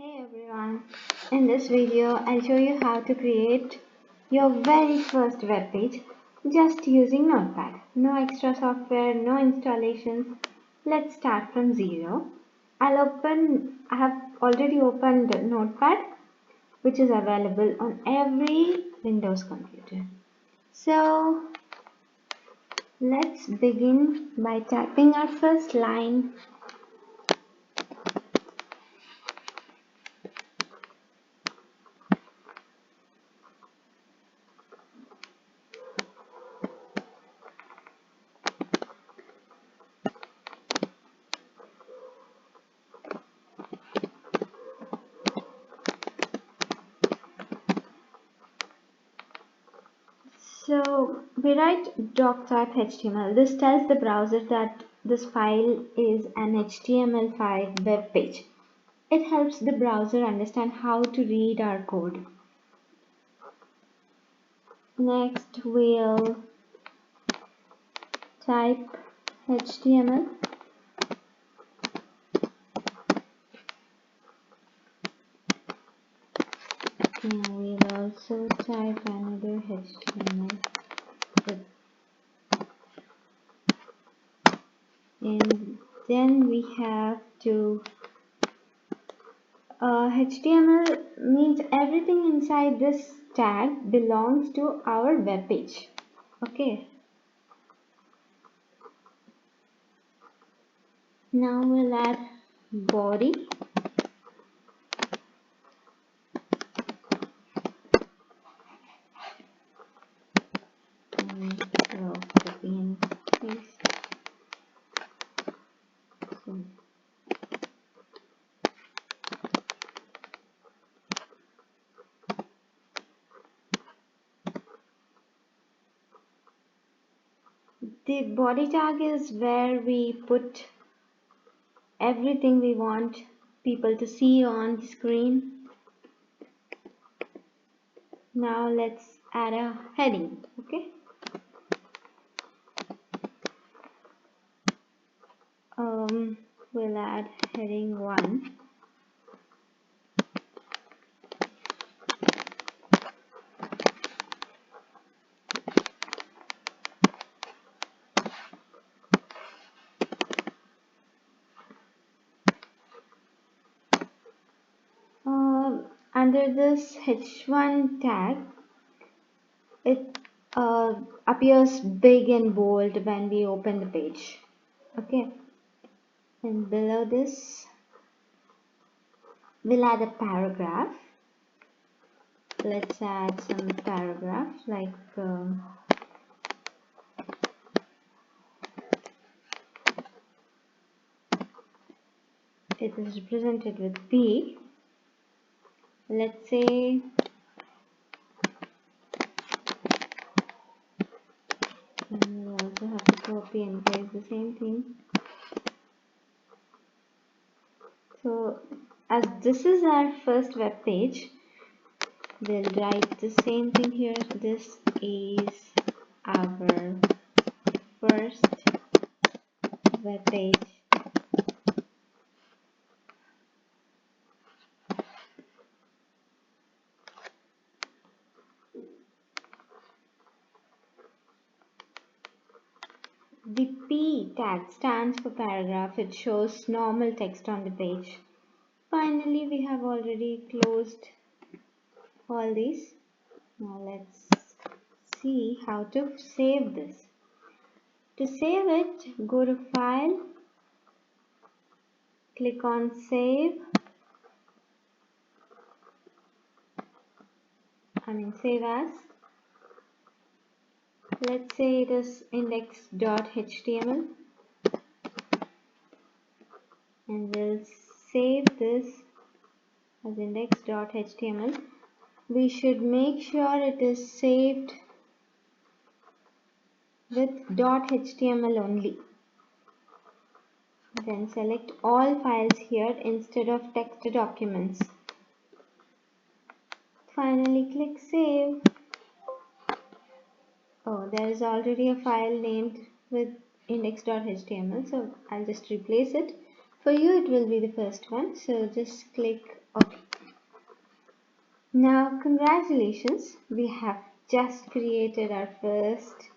Hey everyone, in this video I'll show you how to create your very first web page just using Notepad. No extra software, no installations. Let's start from zero. I have already opened Notepad, which is available on every Windows computer. So let's begin by typing our first line. So we write doc.html. This tells the browser that this file is an HTML5 web page. It helps the browser understand how to read our code. Next we'll type HTML. Now we'll also type another HTML. And then we have to HTML means everything inside this tag belongs to our web page. Okay. Now we'll add body. Copy and paste. The body tag is where we put everything we want people to see on the screen. Now let's add a heading. Okay. We'll add heading 1. Under this h1 tag, it appears big and bold when we open the page. Okay, and below this we'll add a paragraph. Let's add some paragraph like it is represented with P. Let's say and we also have to copy and paste the same thing. So as this is our first web page, we'll write the same thing here. This is our first web page. The P tag stands for paragraph. It shows normal text on the page. Finally, we have already closed all these. Now let's see how to save this. To save it, go to File, click on Save. Save as. Let's say it is index.html, and we'll save this as index.html. We should make sure it is saved with .html only. Then select all files here instead of text documents. Finally click Save. Oh, there is already a file named with index.html, so I'll just replace it. For you it will be the first one, so just click Okay. Now, congratulations, we have just created our first